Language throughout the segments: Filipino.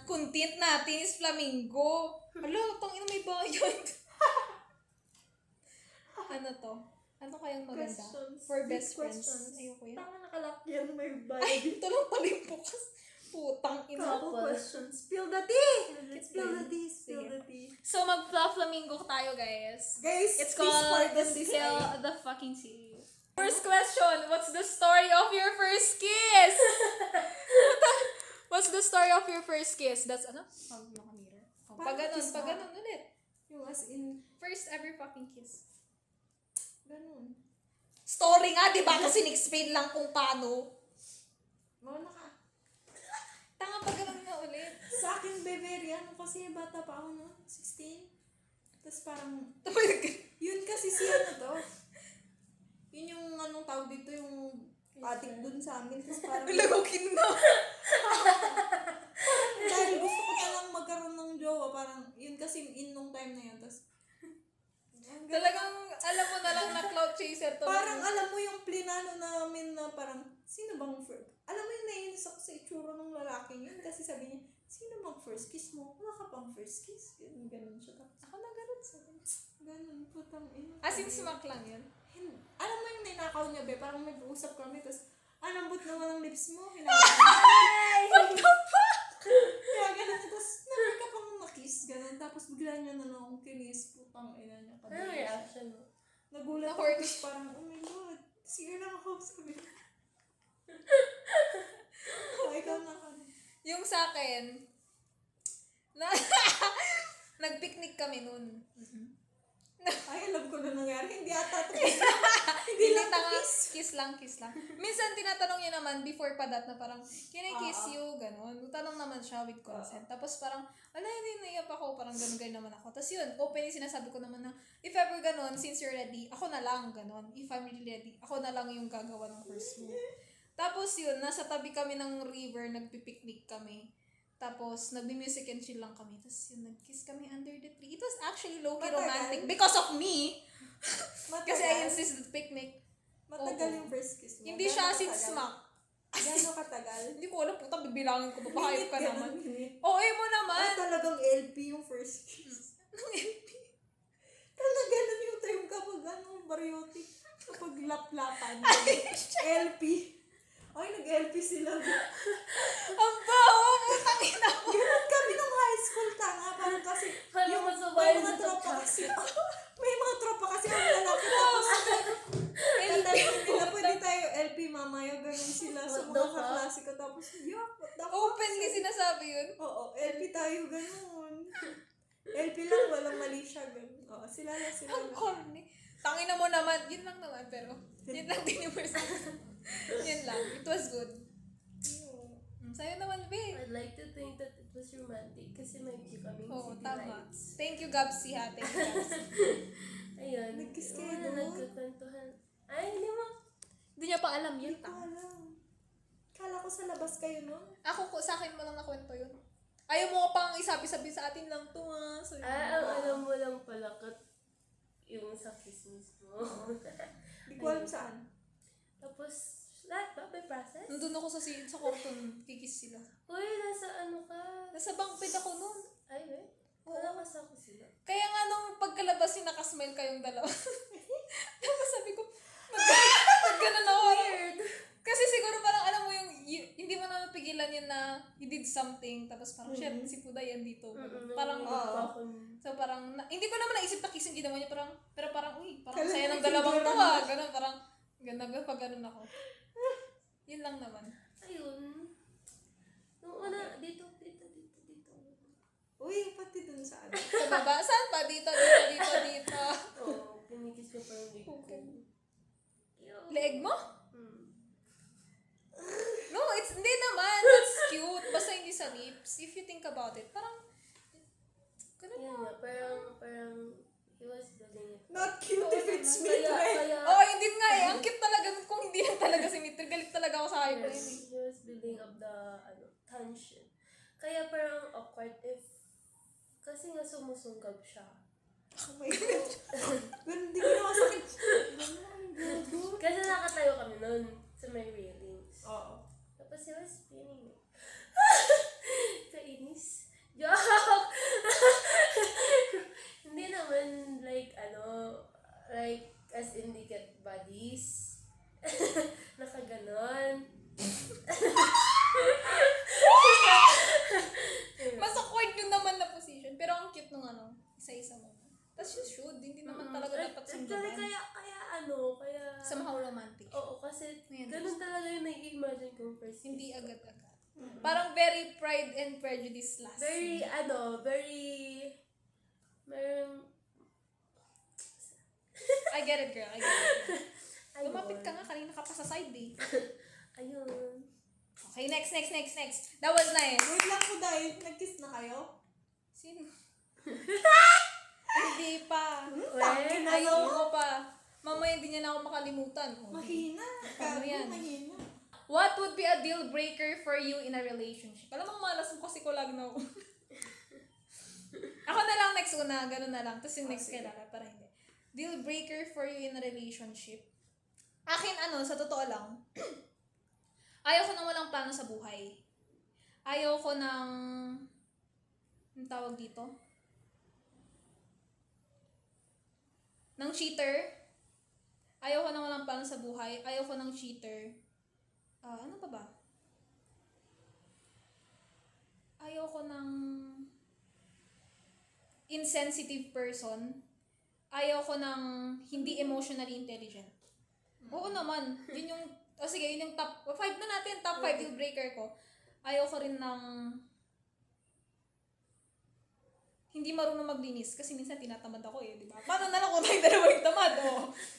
content natin is flamingo. Alo, tangina may bayad. Ano to? Ano kayang maganda? Questions. For best friends. Questions. Ayoko yan. Tama nakalakyan, may Ay, bayad. ito lang pala yung bukas. Putang ina. Couple questions. Spill the tea! Spill the tea, Sige. spill the tea. So, mag-flamingo tayo, guys. Guys, It's please called pardon this Spill eye. the fucking tea. First question, what's the story of your first kiss? What's the story of your first kiss? That's ano? Naka-mirror. Pag ganun ulit. Yung as in, First ever fucking kiss. ganun. Story nga, di ba? Kasi in-explain lang kung paano. Mauna ka. Tanga pa ganun nga ulit. Sa akin, beveri, ano kasi bata pa ako, no? 16. Tapos parang, yun kasi si ano to. Yun yung anong tawag dito, yung adik dun sa amin. Tapos parang, Lagawin na. dahil gusto ko talang magkaroon ng jowa, parang, yun kasi in nung time na yun. Tapos, Talagang, alam mo na lang na cloud chaser to. parang alam mo yung plinano namin na parang, sino bang first? Alam mo yung nainis ako sa itsura ng lalaking yun. Kasi sabi niya, sino bang first kiss mo? Wala ka pang first kiss. Ganun siya. Tapos, Ako na ganun sa ganun, putang ina. As in, smack lang yun. Alam mo yung ninakaw niya, be? Parang nag-uusap kami, tapos, lambot naman ang lips mo. What the fuck? Kaya ganun, tapos, never ka pang nakiss, ganun. Tapos, bigla niya na nung kinis, putang ina niya. Ano reaction mo? Nagulat ako, Na-horny. tapos parang, oh my God, sige lang ako, sabi ko. Oh, ikaw na ka. Yung sa akin, na, nag-picnic kami nun. Ay, alam ko na nangyari. Hindi ata ito. Hindi lang kiss lang. Minsan tinatanong niya naman before pa that na parang, can I kiss you? Ganon. Tanong naman siya with consent. Tapos parang, hindi naiyak ako. Parang ganun naman ako. Tapos yun, open yung sinasabi ko naman na, if ever ganon, since you're ready, ako na lang, ganon. If I'm really ready, ako na lang yung gagawa ng first move. Tapos yun, nasa tabi kami ng river, nagpipiknik kami. Tapos, nagbi-music and chill lang kami. Tapos yun, nag-kiss kami under the tree. It was actually low-key Matagal? romantic because of me. Kasi I Matagal. insisted picnic. Matagal Oo. yung first kiss mo. Hindi siya Gano'ng acid katagal? smack. Gano'ng katagal? Hindi ko alam, puta, bibilangin ko pa. Bahayop ka Minute, naman. ganun, minute. Oo, mo naman. Ay, talagang LP yung first kiss. Talaga lang yung time kapag baryotic. Kapag lap-lapan. LP. Ay, nag-LP sila. Ang baho, putang ina mo. Ganun kami nung high school, tanga. Parang kasi, Parang yung masabay may mga sa tropa chat. kasi. May mga tropa kasi ang lalaki. Tapos, tatanong nila, pwede tayo LP mamaya. Ganun sila sa What mga the fuck? kaklase ko. Tapos, yuck, what the fuck? Openly sinasabi yun. Oo, LP tayo, ganun. LP lang, walang mali siya, ganun. Oo, sila na. Ang corny. Tangina mo naman. Yun lang naman, pero yun lang din yung first. Yun lang. It was good. Sa'yo naman, babe. I'd like to think that it was romantic kasi may view kaming Oo, city tama. lights. Thank you, Gabsi, ha. Thank you, Gabsi. Ayun. Nag-kiss kayo Yung mga doon? nagkukwentuhan. Ay, hindi mo. Hindi niya pa alam yun. Hindi ko alam. Kala ko sa labas kayo nun. Sa akin mo lang nakwento yun. Ayaw mo pang isabi-sabi sa atin lang to, ha. So, Ang alam mo lang pala yung sa kiss mismo. Hindi ko alam saan. Tapos, lahat ba? May process? nandun ako sa kwarto nun. Kikis sila. Uy, nasa ano ka? Nasa bunk bed ako nun. Ay, eh? Oo. Wala ka sa kusina. Kaya nga nung pagkalabas yung nakasmile kayong dalawa. Tapos sabi ko, ganun ako. Weird. Kasi siguro parang alam mo yung, hindi mo na mapigilan yun na you did something. Tapos parang, shit, si Puday yan dito. Parang, so parang, hindi ko naman naisip na kissing ginawa niya. Parang, pero parang, uy, parang Kala saya mo ng dalawang to siguro. ah. Ganun, parang, ganun, pag ganun ako. Yun lang naman. Ayun. Nung una, dito. Uy, pati dun sa ano. Sa baba, saan pa? Dito. Oo, pinikis ko parang leg ko. Leeg mo? Hmm. No, hindi naman. That's cute. Basta hindi sa lips. If you think about it, parang, ganun Yan nga, parang, he was building it. Not cute if it's me, Kaya, right? kaya, oh, hindi nga eh. Ang cute talaga. Kung hindi lang talaga si Mitri, galit talaga ako sa hype yes, yun eh. he was building up the, tension. Kaya parang awkward kasi nga sumusunggab siya. Oh my God. Ganun, di ko na masakit. Ganun. Kasi nakatayo kami nun sa may railings. Oo. Tapos he was spinning me. Kainis. As you should. Hindi naman talaga dapat Actually, sunggaban. kaya... Somehow romantic. Oo, kasi May ganun talaga yung nai-imagine kong first Hindi kiss ko. agad-agad. Parang very Pride and Prejudice last Very, scene. merong... I get it, girl. I get it. Ayun. Lumapit ka nga. Kanina ka pa sa side eh. Ayun. Okay, next. That was nice. Wait lang po dahil, nag-kiss na kayo? Sino? Hindi pa. Tangin na Ayaw no? ko pa. Mamaya hindi niya na ako makalimutan. Oh, Mahina. Ano Gago, yan? mahina. What would be a deal breaker for you in a relationship? Alam mo, malas mo kasi ko lagi na ako. Ako na lang next una, ganun na lang. Tapos yung next kailangan, para hindi. Deal breaker for you in a relationship. Akin sa totoo lang, ayaw ko nang walang plano sa buhay. Ayaw ko nang, anong tawag dito? Nang cheater. Ayaw ko nang walang plano sa buhay. Ayaw ko nang cheater. Ano pa ba? Ayaw ko ng insensitive person. Ayaw ko ng hindi emotionally intelligent. Oo naman. Yun yung, sige, yun yung top 5 na natin. Top 5 deal breaker ko. Ayaw ko rin ng hindi marunong maglinis kasi minsan tinatamad ako di ba? Paano na lang kung tayo dalawa yung tamad?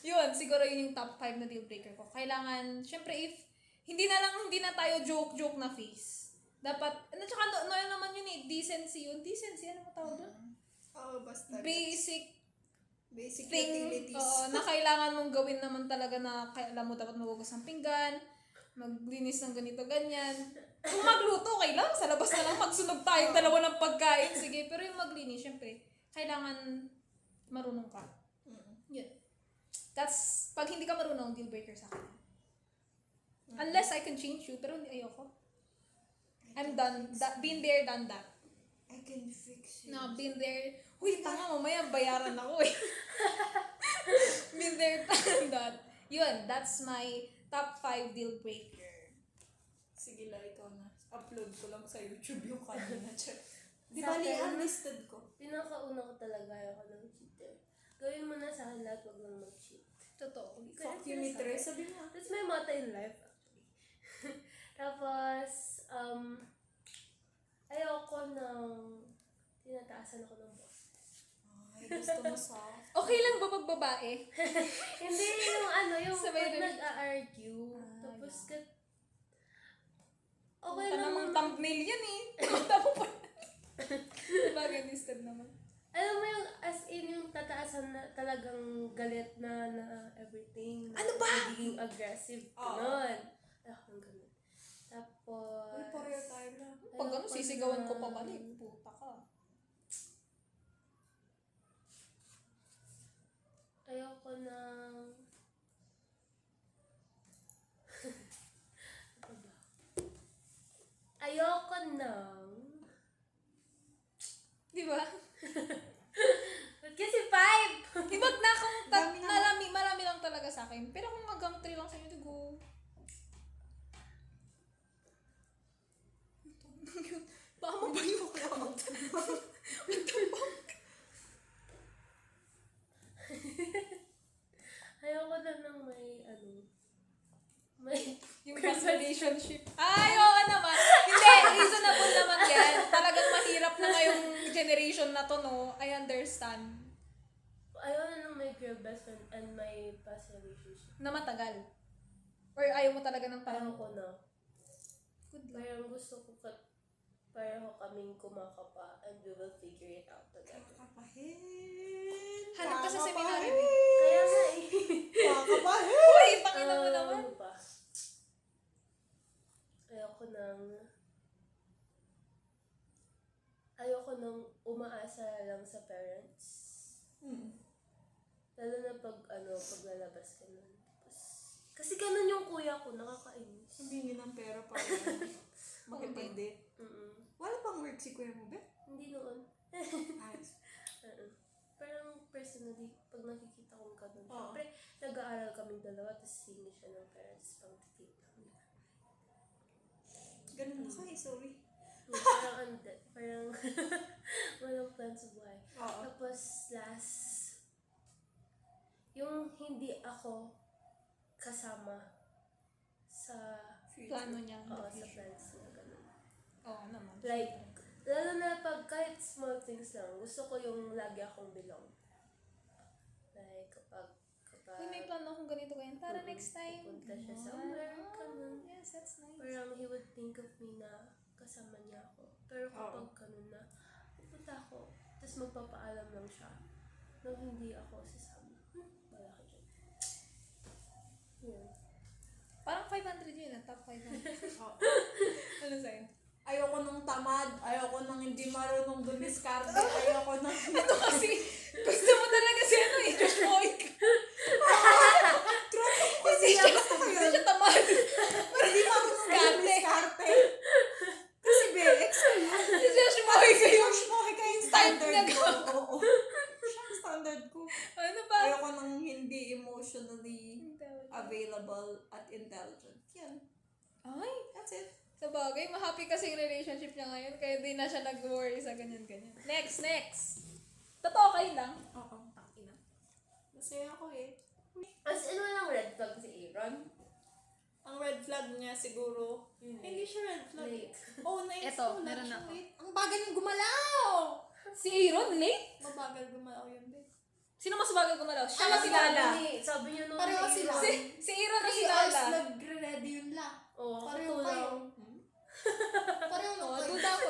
Yun, siguro yun yung top 5 na deal breaker ko. Kailangan, syempre if hindi na tayo joke na face. Dapat, tsaka naman yun decency yun. Decency, ano mo tawag doon? Oo, basta. Basic thing, utilities. na kailangan mong gawin naman talaga na alam mo dapat magugas ng pinggan, maglinis ng ganito, ganyan. Kung magluto, okay lang. Sa labas na lang magsunog tayong dalawa ng pagkain. Sige, pero yung maglinis, syempre, kailangan marunong ka. Yun. That's, pag hindi ka marunong, deal breaker sa akin. Unless I can change you, pero hindi ayoko. I'm done. Been there, done that. I can fix you. No, been there. Uy, tanga, mamaya bayaran ako eh. Been there, done that. Yun, that's my top 5 deal breaker. Sige la, ikaw na. Upload ko lang sa YouTube yung kanina. Di Sa ba akin, unlisted ko? Pinakauna ko talaga ako ng cheater. Gawin mo na sa akin lahat, wag lang mag-cheat. Totoo. Fuck you, Mitre. Sabi mo. That's my motto in life, actually. Tapos, ayoko ng tinataasan ako ng boss. Ay, gusto mo soft. Okay lang ba pag babae? Hindi, yung Sabay pag rin. nag-a-argue. Tapos, okay Ito lang namang naman. thumbnail yan eh. Mata mo pa. Bagay listed naman. Alam mo yung as in yung tataasan na talagang galit na everything. Ano ba? Nagiging aggressive. Oo. Ganon. Ayoko ng ganon. Tapos... Uy, pareho tayo lang. Pag ano, sisigawan ko pa balik. Puta ka. Ayoko ng... Ano ba? Ayoko ng... Di ba? Ba't kasi 5? Di ba na kung Dami na. marami lang talaga sa akin. Pero kung hanggang 3 lang sa inyo, go. Baka mabayo ka. What the fuck? Ayoko na ng may Yung past relationship. Ay, oo naman. Hindi, reasonable naman yan. Talagang mahirap na ngayong generation na to, no? I understand. ayaw na ng my girl best friend and my past relationship. Na matagal. Or ayaw mo talaga ng Ayaw parang... ko na. Good luck. Parang gusto ko pareho kaming kumakapa and we will figure it out together. Kakapahin. Hanap ka sa seminary. Kaya nga eh. Kakapahin. Uy, tangina mo naman. Ano pa? Ayoko nang umaasa lang sa parents. Lalo na pag lalabas ka nun. Kasi ganun yung kuya ko, nakakainis. Humingi ng pera para makipag-date. Wala pang work si kuya mo, be? Hindi noon. Ayos. Parang personally, pag nakikita kong ganun, Oo. syempre, nag-aaral kaming dalawa, tapos hingi siya ng parents pang ticket namin. Ganun na kayo, sorry. Parang walang plan sa buhay. Oo. Tapos last yung hindi ako kasama sa Plano niya. sa plans niya, ganun. Oo naman. Like, lalo na pag kahit small things lang, gusto ko yung lagi akong belong. Like, kapag Uy, may plano akong ganito ganyan. Tara next time. pupunta siya somewhere, Ah, ganun. yes, that's nice. Parang he would think of me na kasama niya ako. Pero kapag ganun na, pupunta ako, tapos magpapaalam lang siya nang hindi ako sasama. Wala ka dyan. Yun. Parang 500 yun, top 500. Oo. Ano sa'yo? Ayoko nung tamad, ayoko nung hindi marunong dumiskarte, ayoko nung... Ano kasi, gusto mo talaga si ano eh, Josh Moik. Kasi siya tamad. Hindi marunong dumiskarte. Kasi ex ko yun. Si Josh Moik kayo. Josh mo, ikaw yung Type standard niya ko. Oo. Siya ang standard ko. Ano ba? Ayoko nang hindi emotionally available at intelligent. Yan. Ay, That's it. sa bagay, ma-happy kasi yung relationship niya ngayon, kaya di na siya nag-worry sa ganyan-ganyan. Next. Totoo kayo lang. Oo. Takina. Masaya ako eh. As in, walang red flag si Aaron. Ang red flag niya siguro, hindi siya red flag. Late. Oh, nais Eto, ko lang meron siya ako. late. Ang bagal niyang gumalaw! Si Aaron, late? Mabagal gumalaw yun, babe. Sino mas bagal gumalaw? Siya Ano o si Lala? Sabi niyo nung Pareho si sila. Aaron. Si Aaron o si Kasi Lala? ours nagre-ready yun la. Oo, Pareho katulad. kayo. Pareho na Oo, kayo. duda ko.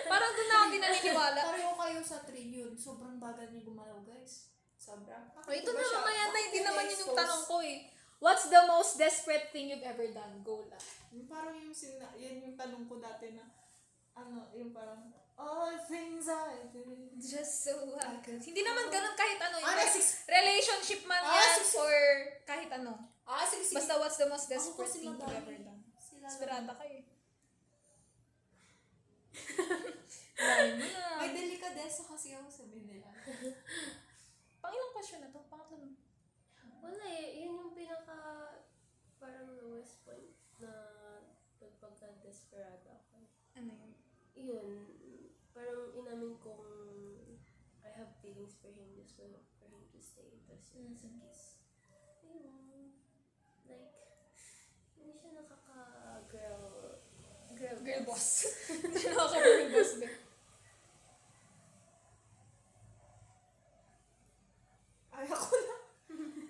Parang doon na ako din naniniwala. Pareho kayo sa train yun. Sobrang bagal niya gumalaw, guys. Sobra. O, ito na mamaya na, hindi naman yun yung tanong ko eh. What's the most desperate thing you've ever done? Go lang. Parang yung yan yung tanong ko dati na, yung parang, all things I did. Just so I could. Hindi naman ganun kahit ano. Ah, Yung relationship man Ah, yan sige. or kahit ano. Sige. Basta what's the most Ako desperate kasi thing you've madami. ever done? Sila Esperada kayo. Dahil mo na. May delikadesa kasi ako sabihin nila. Pangilang question na to? Pangatlo na. Wala eh. Yun yung pinaka parang lowest point na pagpagka-desperado ako. Ano yun? Yun. Parang inamin kong I have feelings for him just for him to stay. Tapos yun sa kiss. Ayun. Like, hindi siya Girl boss. Hindi na ako girl boss. Be. Ay, ako na.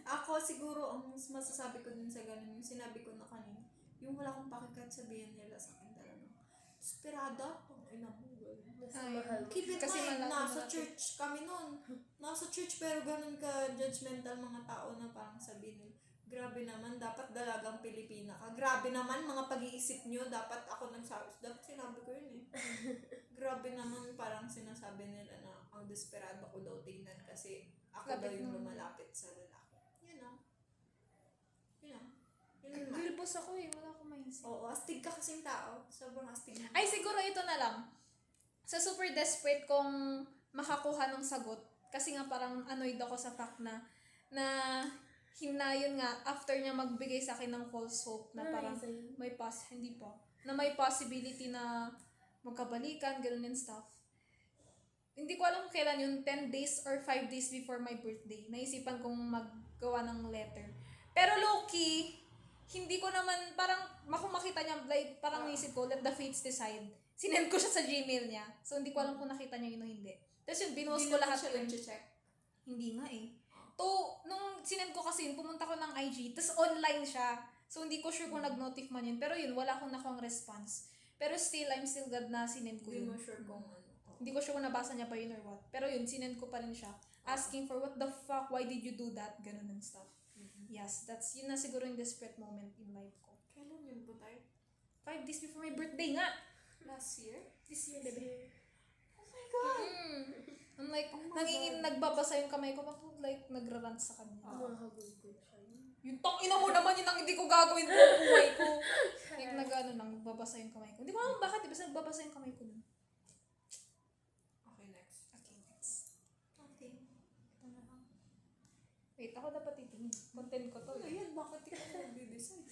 Ako siguro, ang mas masasabi ko dun sa ganun, yung sinabi ko na kanina, yung wala akong pakikat sabihin nila sa akin talaga. Esperada, ang ina mo. Nasa Ay. mahal mo. Keep in Kasi mind, malaki- nasa malaki. church kami noon. Nasa church pero ganun ka judgmental mga tao na parang sabihin nila, grabe naman, dapat dalagang Pilipina ka. Grabe naman, mga pag-iisip nyo, dapat ako nagsabi. Dapat sinabi ko yun eh. Grabe naman, parang sinasabi nila na ang desperado ko daw tingnan kasi ako daw Lapit yung mo. lumalapit sa lalaki. Yun know. Yun know. Yun naman. Girl boss ako eh. Wala akong mindset. Oo, astig ka kasing tao. Sobrang astig mo. Ay, siguro ito na lang. Sa super desperate kong makakuha ng sagot, kasi nga parang annoyed ako sa fact na yun nga, after niya magbigay sa akin ng false hope na parang na may possibility na magkabalikan, gano'n and stuff. Hindi ko alam kung kailan yun, 10 days or 5 days before my birthday, naisipan kong maggawa ng letter. Pero low-key, hindi ko naman, parang, kung makita niya, like, parang naisip ko, let the fates decide. Sinend ko siya sa Gmail niya. So, hindi ko alam kung nakita niya yun o hindi. Tapos yun, binuhos ko lahat yun. nag-check. Hindi nga eh. Nung sinend ko kasi yun, pumunta ko ng IG, tapos online siya. So, hindi ko sure kung nag-notif man yun. Pero yun, wala akong nakuha response. Pero still, I'm still glad na sinend ko Hindi yun. mo sure kung ano. Hindi ko sure kung nabasa niya pa yun or what. Pero yun, sinend ko pa rin siya. Asking for, what the fuck, why did you do that? Ganun and stuff. Yes, yun na siguro yung desperate moment in life ko. Kailan yun po tayo? 5 days before my birthday nga! Last year? This year, bebe. Oh my God! I'm like, Oh my nagbabasa yung kamay ko, like, nagrarant sa kanya. Mahagulgul siya. Yung ina mo naman yun ang hindi ko gagawin buong buhay ko. Like, nagbabasa yung kamay ko. Hindi ko alam bakit, basta nagbabasa yung kamay ko nun. Okay, next. Okay, next. Okay. Ito na lang. Wait, ako dapat titingin. Content ko to. Ano yan? Bakit ikaw nag-decide?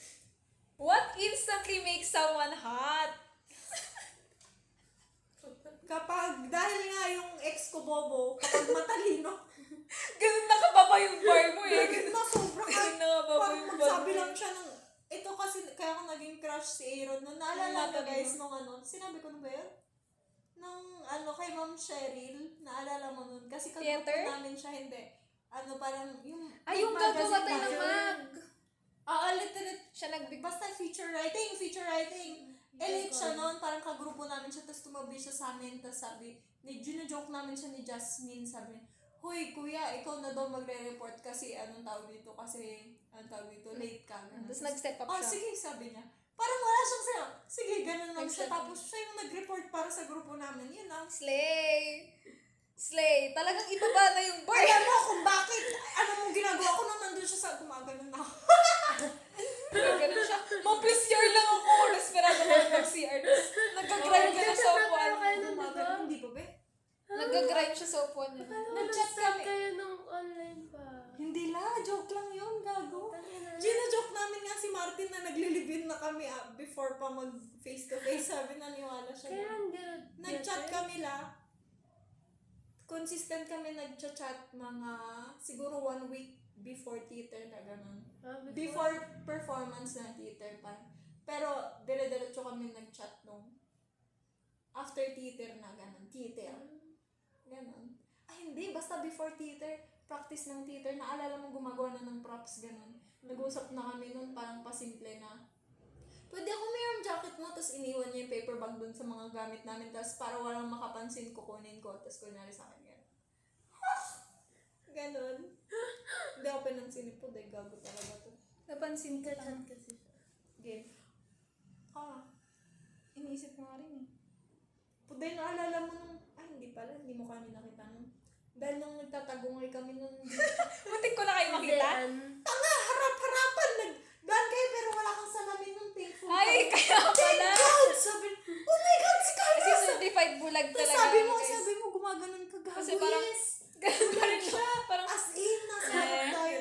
What instantly makes someone hot? Kapag, dahil nga yung ex ko bobo kapag matalino. Ganun nakababa yung bar mo eh. Ganun na sobra ka. Ganun nakababa Parang yung bar magsabi mo. lang siya ng, ito kasi, kaya ako naging crush si Aaron. Nung naalala ko guys, nung sinabi ko na ba yun? Nung kay Ma'am Cheryl, naalala mo nun? Kasi kagrupo Theater? namin siya, hindi. Parang yung... Ay, yung magazine gagawa tayo na ng yun. mag. Literate. Siya nagbig. Basta feature writing. Late siya noon, parang kagrupo namin siya, tapos tumabi siya sa amin, tapos sabi, joke namin siya ni Jasmine, sabi, Hoy, kuya, ikaw na daw magre-report kasi anong tawag dito, late ka. Tapos nag-step up Oh, siya. sige, sabi niya. Parang wala siyang sa'yo. Sige, ganun lang siya. Nag-step up. Tapos siya yung nag-report para sa grupo namin. Yun lang. Slay! Talagang ibaba na yung bar. Alam mo kung bakit, ano mong ginagawa ko nung nandun siya sa gumaganon na ako. Ganun siya. Ma'am, please CR lang ako. Desperado na ako mag-CR. Nag-grind ka na sa upuan. Gumaganon, hindi pa ba? Nag-grind siya sa upuan niya. Nag-chat Nag-chat kami. kayo nung online pa. Hindi la, joke lang yun, gago. Tangina. Gina-joke namin nga si Martin na naglilibin na kami before pa mag face-to-face. Sabi, naniwala siya. Kaya na. ang gano'n. Nag-chat kami la. Consistent kami nag-chat mga siguro 1 week before theater na gano'n. Before performance ng theater pa. Pero dire-diretso kami nag-chat nung after theater na gano'n. Theater. Gano'n. Ay hindi, basta before theater. Practice ng theater. Naalala mo gumagawa na ng props gano'n. Nag-usap na kami nun parang pasimple na. Pwede ako mayroong jacket mo, tapos iniwan niya yung paper bag dun sa mga gamit namin, tapos para walang makapansin, kukunin ko, tapos kunyari sa akin gano'n. Ganon. Hindi ako pinansin po, dahil gago talaga to. Napansin ka Nag-chat lang. kasi siya. Game. Iniisip mo nga rin eh. Puday, naalala mo nung, hindi pala, hindi mo kami nakita nung. Dahil nung nagtatagungay kami nung, Muntik ko na kayo makita. tanga, harap-harapan, nagdaan kayo pero wala kang salamin nung thankful. Ay, kaya pala. God! Sabi, oh my God, si Kasi Carlos! certified bulag Tapos talaga. guys. sabi mo, gumaganon ka, gago. Kasi parang- Yes. Ganun pa rin siya. Parang, As in, nasa harap tayo,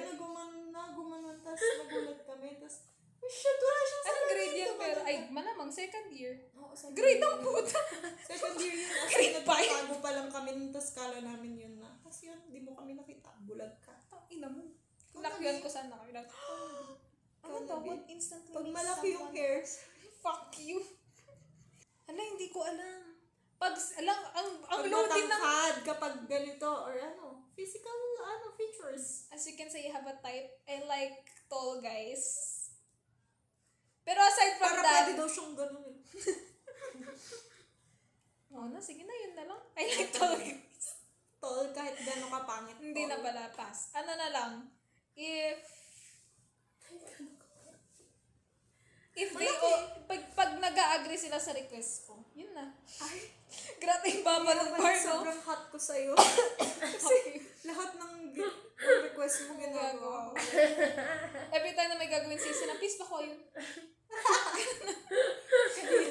gumanon, tapos nagulat kami, tapos, oh shit, wala siyang anong salamin. grade yan? Pero, Tumagal ay, ka. malamang, second year. Oo, second Grade year ang yun. puta. Second year yun. Kasi Grade five. nagtatago pa lang kami nung tas kala namin yun na. Tapos yun, di mo kami nakita. Bulag ka. Ang ina mo. Ikaw Nakyan na, ko saan na kayo. Ano Ikaw na, tawag? babe. Instantly. Pag miss malaki yung someone. hairs. Fuck you. Hala, hindi ko alam. Pag, ang Pag loading ng... matangkad kapag ganito or physical features. As you can say, you have a type. I like tall guys. Pero aside from Para that... pwede daw siyang ganun eh. Oh, sige na, yun na lang. I like tall guys. Tall kahit gano'n ka pangit. Hindi na tall. pala, pass. Ano na lang, if they, pag nag-a-agree sila sa request ko, yun na. Ay, Grabe yung baba ng bar, no? sobrang hot ko sa'yo. Kasi lahat ng request mo ginagawa ko. Every time na may gagawin sisi na, please bako yun.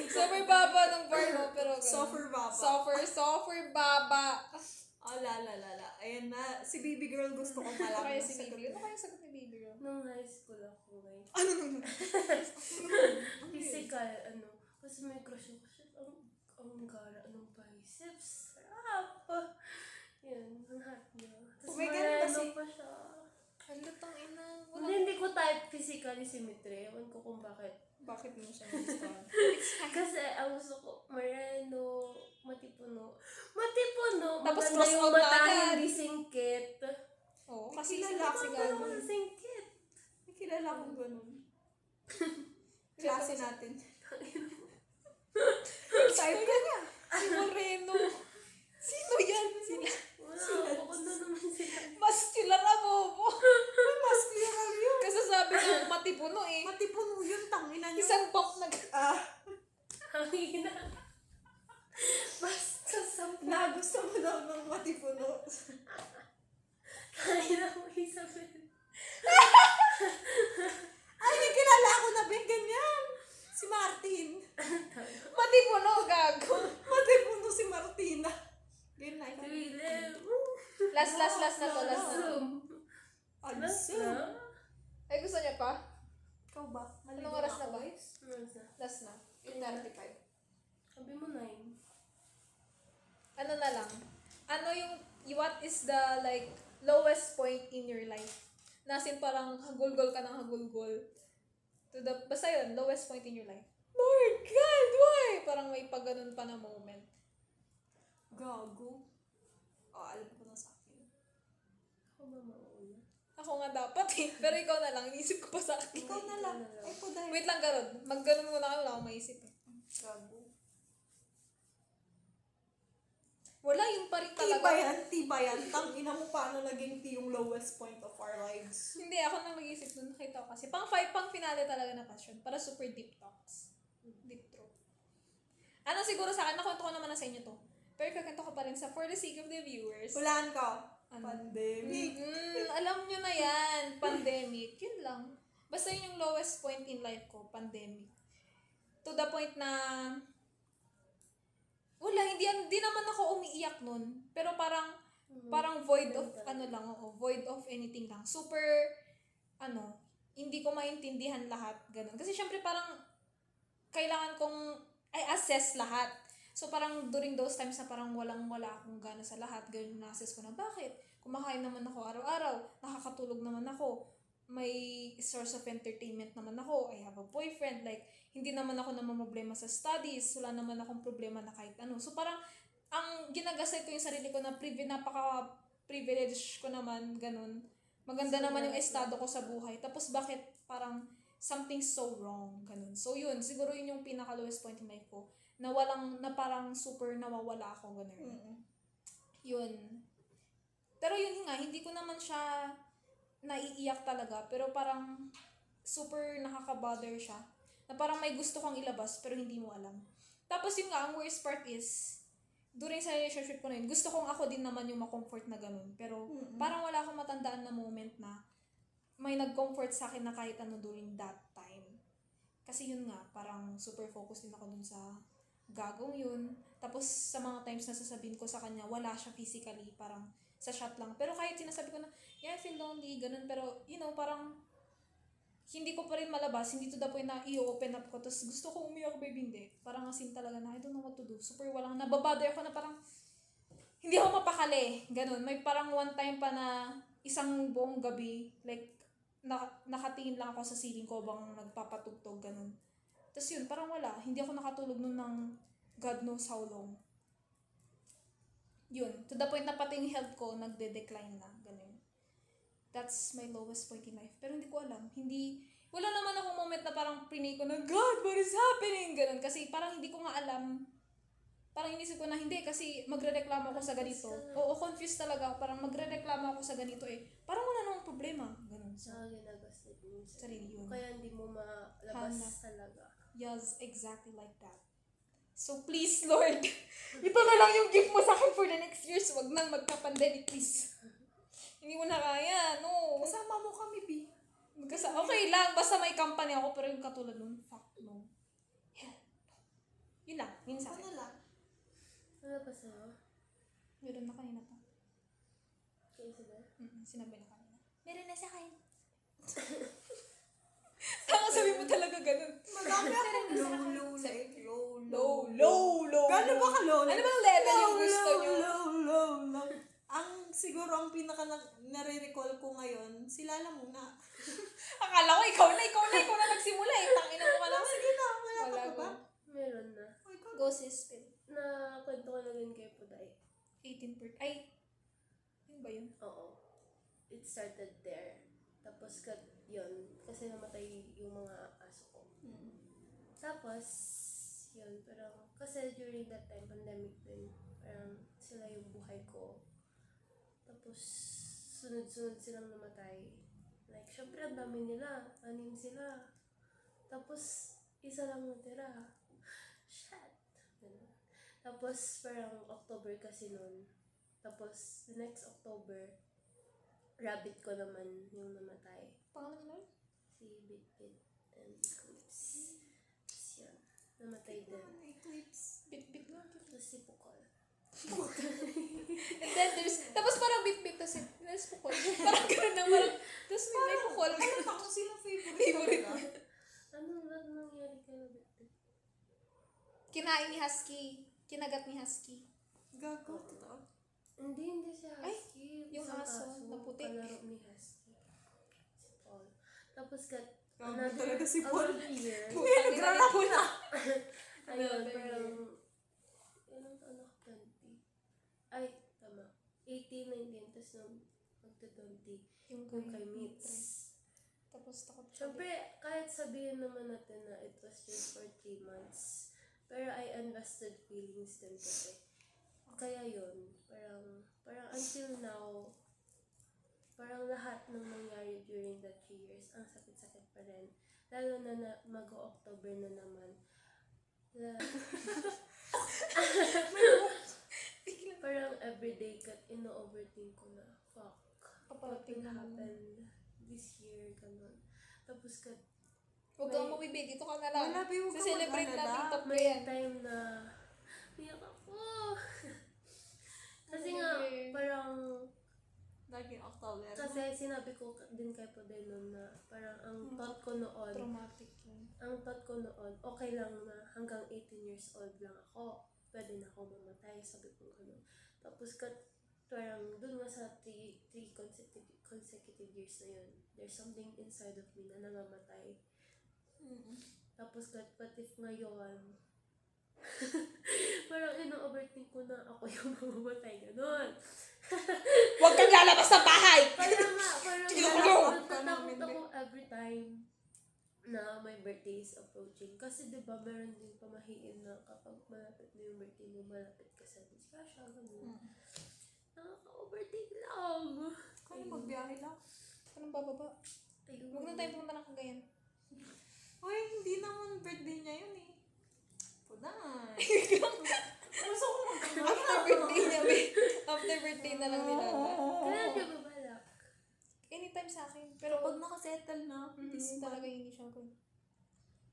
Sobrang baba ng bar, no? Pero ganun. Suffer baba. Suffer baba. Oh, la. Ayan na. Si baby girl gusto ko Ano malaman. kaya ang si sagot Baby? Ano niya. kaya sagot ni Baby Girl? Nung high school ako, guys. Ano? Physical, kasi may crush ako siya. Ang gara ng biceps. Sarap! Yan, ang hot niya. Tapos May ganun ba marano si- pa siya. Halutang ina. Hindi ko type physically symmetry. Ewan ko kung bakit. Bakit mo siya nagustuhan? Kasi ang gusto ko, marano, matipuno. Matipuno! Tapos Maganda cross yung out mata, na agad. hindi singkit. Oo, May kasi kilala sila ako kasi na gano'n. naman. Singkit. May kilala akong ganun. Klase natin. Type ka niya. Si Moreno. Sino yan? Sila. Wala, maganda naman sila. Muscular mo po. May muscular yun. Kasi sabi ng matipuno eh. Matipuno yun, tangina niyo. Isang bump na Ang hina. Basta sa Nagusto mo daw ng matipuno. kaya mo isabihin. Ay, may kilala ako na Ben, ganyan. Si Martin. matipuno, gago. Matipuno si Martina. Ganyan na. William. Last na to, last na. Zoom. Alsum. Ay, gusto niya pa? Ikaw ba? Anong oras na ba? Nasa. Last na. 8:35. Sabi mo 9. Ano na lang? Ano what is the like lowest point in your life? Nasin parang hagulgol ka ng hagulgol. Basta yun, lowest point in your life. Lord God, why? Parang may pagganon pa na moment. Gago. Alam ko na sa akin. Ako ba mauna? Ako nga dapat eh. Pero ikaw na lang, inisip ko pa sa akin. Ikaw na lang. Ay po dahil. Wait lang, Garod. Magganon muna kayo, wala akong maisip eh. Gago. Wala, yun pa rin Tiba talaga. yan. Tangina mo paano naging yung lowest point of our lives. Hindi, ako nang nag-isip dun. Nakita ko kasi. Pang finale talaga na passion. Para super deep talks. Deep throat. Ano siguro sa akin, nakwento ko naman na sa inyo to. Pero kakento ko pa rin sa for the sake of the viewers. Hulaan ko. Ano? Pandemic. Alam nyo na yan. Pandemic. Yun lang. Basta yun yung lowest point in life ko. Pandemic. To the point na wala, hindi naman ako umiiyak nun. Pero parang void of, void of anything lang. Super, hindi ko maintindihan lahat. Ganun. Kasi syempre parang, kailangan kong, assess lahat. So parang during those times na parang wala akong gana sa lahat. Ganun na-assess ko na, bakit? Kumakain naman ako araw-araw. Nakakatulog naman ako. May source of entertainment naman ako. I have a boyfriend. Like, hindi naman ako namamroblema sa studies. Wala naman akong problema na kahit ano. So, parang, ang ginagasay ko yung sarili ko na napaka-privilege ko naman, ganun. Maganda naman yung estado ko sa buhay. Tapos, bakit parang something so wrong, ganun. So, yun. Siguro yun yung pinaka-lowest point in life ko. Na parang super nawawala ako, ganun. Yun. Pero yun nga, hindi ko naman siya naiiyak talaga, pero parang super nakaka-bother siya. Na parang may gusto kang ilabas, pero hindi mo alam. Tapos yun nga, ang worst part is, during sa relationship ko na yun, gusto kong ako din naman yung ma-comfort na ganun. Pero parang wala akong matandaan na moment na may nag-comfort sa akin na kahit ano during that time. Kasi yun nga, parang super focused din ako dun sa gagong yun. Tapos sa mga times na sasabihin ko sa kanya, wala siya physically, parang sa shot lang. Pero kahit sinasabi ko na, yeah, I feel lonely, ganun. Pero, parang hindi ko pa rin malabas. Hindi to the point na i-open up ko. Tapos gusto ko umiyak, baby, hindi. Parang asin talaga na, I don't know what to do. Super walang, nababother ako na parang, hindi ako mapakali. Ganun. May parang one time pa na isang buong gabi, like, nakatingin lang ako sa ceiling ko bang nagpapatugtog, ganun. Tapos yun, parang wala. Hindi ako nakatulog nun ng God knows how long. Yun. To the point na pati yung health ko, nagde-decline na. Ganun. That's my lowest point in life. Pero hindi ko alam. Wala naman akong moment na parang prinay ko na, God, what is happening? Ganun. Kasi parang hindi ko nga alam. Parang inisip ko na hindi kasi magre-reklamo ako sa ganito. Oo, confused talaga ako. Parang magre-reklamo ako sa ganito eh. Parang wala namang problema. Ganun. So, Ginagaslit mo yung sarili yun. Kaya hindi mo malabas talaga. Yes, exactly like that. So please, Lord, ito na lang yung gift mo sa akin for the next years. Wag nang magka-pandemic, please. Hindi mo na kaya, no. Kasama mo kami, B. Okay lang, basta may company ako, pero yung katulad nun, fuck no. Hell no. Yun lang, yun sa akin. Ano lang? Ano pa sa'yo? Meron na kanina pa. Kaya Isabel? Sinabi na kanina. Meron na sa akin. Saka sabi mo talaga ganun. Madami akong Low. Gano'n ba ka-low? Ano bang level yung gusto nyo? Low. Siguro ang pinaka nare-recall ko ngayon, sila lang muna. Akala ko, ikaw na nagsimula eh. Tangina mo ka na. Sige na, wala Wala ka ba? Meron na. Go sis, Phil. Nakwento ko na din kay Puday. 18 per... Ay, yun ba yun? Oo. It started there. Tapos yun, kasi namatay yung mga aso ko. Tapos, yun, parang, kasi during that time, pandemic din, parang sila yung buhay ko. Tapos, sunod-sunod silang namatay. Like, syempre, ang dami nila. 6 sila. Tapos, isa lang natira. Shit. Ganun. Tapos, parang October kasi nun. Tapos, the next October, rabbit ko naman yung namatay. Pangalan nila? Si Bitbit and Eclipse. Tapos yun, namatay din. Eclipse. Bit-bit na. Tapos si Pukol. And then there's... Tapos parang bit-bit na there's pukol. Parang gano'n na parang... Tapos may pukol. Ayun ako, sino favorite Favorite talaga? Ano ba nangyari kay Bitbit? Kinain ni Husky. Kinagat ni Husky. Gago, totoo. Hindi siya Ay, husky. yung Isang aso na puti. kalaro ni husky. Si Paul. Tapos Grabe talaga si Paul. another year. Nagrarap na. Ayun, Another parang, year. ilang taon ako, 20. Ay, tama. 18, 19, tapos nung magta-20. Yung Yung kay kay Mitz. Tapos takot ka. Siyempre, kahit sabihin naman natin na it was just for 3 months, pero I invested feelings din kasi. Kaya yun, parang until now, parang lahat ng nangyari during that 3 years, ang sakit-sakit pa rin. Lalo na mag-October na naman. Parang everyday ino-overthink ko na, fuck, what Paparating will na naman. happen this year, ganun. Tapos Huwag kang mabibig. Ito ka na lang. Wala, huwag kang Celebrate mag-alala. natin top may yan. time na iyak ako. Kasi nga, parang, Laging October. kasi sinabi ko din kay Poday noon na parang ang thought ko noon, Traumatic yun. okay lang na hanggang 18 years old lang ako. Pwede na ako mamatay, sabi ko gano'n. Tapos parang dun nga sa 3 consecutive years na yun, there's something inside of me na nangamatay. Tapos what if ngayon, parang ino-overthink ko na ako yung mamamatay, gano'n. Huwag kang lalabas ng bahay! Kaya nga, parang natatakot ako every time na my birthday is approaching. Kasi diba, meron din pamahiin na kapag malapit na yung birthday mo, malapit ka sa disgrasya, gano'n. Nakaka-overthink lang. Kaya magbiyahe lang. Anong bababa? Ayun. Huwag na tayo pumunta ng Cagayan. Uy, hindi naman birthday niya yun eh. Puday. Gusto ko After birthday niya, babe. After birthday na lang nila. Kailan ka babalak? Anytime sa akin. Pero Pag nakasettle na, hindi talaga hindi siya ko.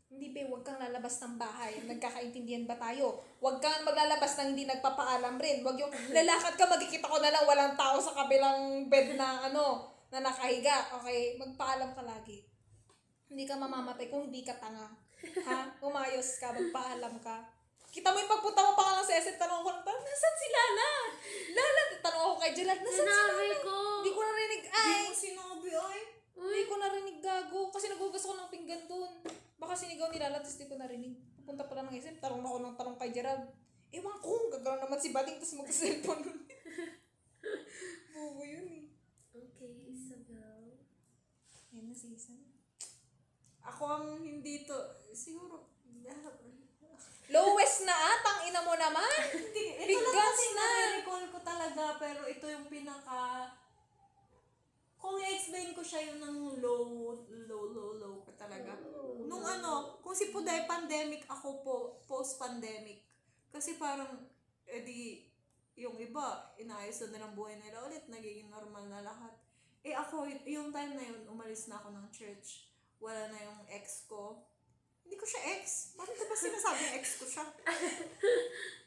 Hindi be, huwag kang lalabas ng bahay. Nagkakaintindihan ba tayo? Huwag kang maglalabas ng hindi nagpapaalam rin. Huwag yung lalakad ka, magkikita ko na lang walang tao sa kabilang bed na na nakahiga. Okay, magpaalam ka lagi. Hindi ka mamamatay kung hindi ka tanga. Ha? Umayos ka, magpaalam ka. Kita mo yung pagpunta mo pa nga lang sa SM, tanong ko lang, nasan si Lala? Lala, tanong ako kay Jelad, nasan si Lala? Sinabi ko. Hindi ko narinig, Hindi ay! mo sinabi ay. Hindi ko narinig, gago. Kasi nagugas ako ng pinggan dun. Baka sinigaw ni Lala, tapos di ko narinig. Pupunta pala ng SM, tanong ako ng tanong kay Gerald. Ewan ko, gagawin naman si Bading, tapos magka-cellphone. Bubo yun eh. Okay, Isabel. Yan na season. Ako ang hindi to, siguro, Lowest na tang ina mo naman. hindi, ito Big lang guns kasi na. na-recall ko talaga, pero ito yung pinaka, kung i-explain ko siya yung ng low ko talaga. Nung kung si Puday pandemic, ako po, post-pandemic. Kasi parang, yung iba, inaayos na nilang buhay nila ulit, nagiging normal na lahat. Ako, yung time na yun, umalis na ako ng church. Wala na yung ex ko. Hindi ko siya ex. Bakit ba sinasabing ex ko siya?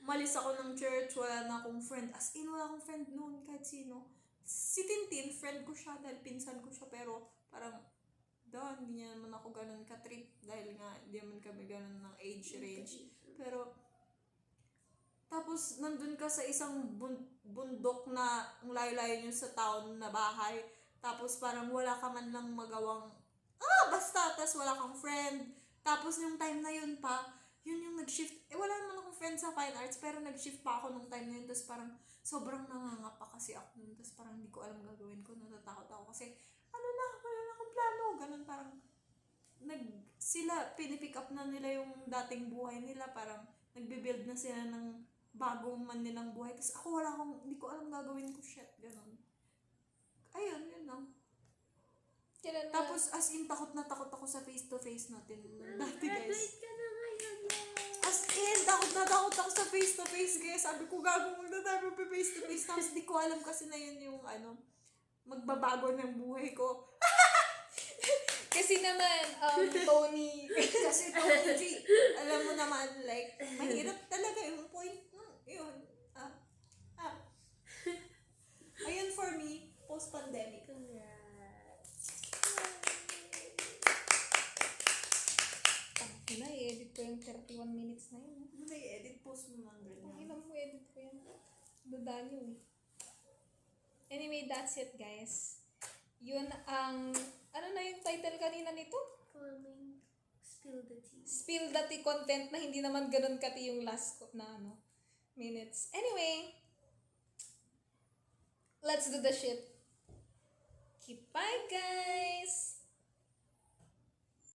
Umalis ako ng church, wala na akong friend. As in, wala akong friend noon, kahit sino. Si Tintin, friend ko siya dahil pinsan ko siya, pero parang, hindi niya naman ako ganun ka-trip dahil nga, hindi naman kami ganun ng age range. Pero, tapos, nandun ka sa isang bundok na ang layo-layo nyo sa town na bahay. Tapos, parang wala ka man lang magawang, basta, tas wala kang friend. Tapos, yung time na yun pa, yun yung nag-shift. Wala naman akong friend sa fine arts, pero nag-shift pa ako nung time na yun. Tapos, parang, sobrang nangangapa kasi ako nun. Tapos, parang hindi ko alam gagawin ko. Natatakot ako kasi, wala na akong plano. Ganun, parang, sila, pinipick up na nila yung dating buhay nila. Parang, nagbe-build na sila ng bagong man nilang buhay. Tapos ako hindi ko alam gagawin ko, shit, ganun. Ayun, yun lang. Kailan na? Tapos as in, takot na takot ako sa face-to-face natin dati, guys. Graduate ka na ngayon, yeah. As in, takot na takot ako sa face-to-face, guys. Sabi ko, gago muna tayo face-to-face. Tapos di ko alam kasi na yun yung magbabago ng buhay ko. Kasi naman, Tony. Kasi Tony G, alam mo naman, like, mahirap talaga yung point. Yun. Ayun for me, post-pandemic. Congrats. Tangina, i-edit ko yung 31 minutes na yun. May edit post mo lang ganyan. Ang ina mo, edit ko yan. Dadanyo eh. Anyway, that's it, guys. Yun ang, ano na yung title kanina nito? Filming Spill the Tea. Spill the tea content na hindi naman ganun kati yung last na minutes. Anyway, let's do the shit. Bye, guys!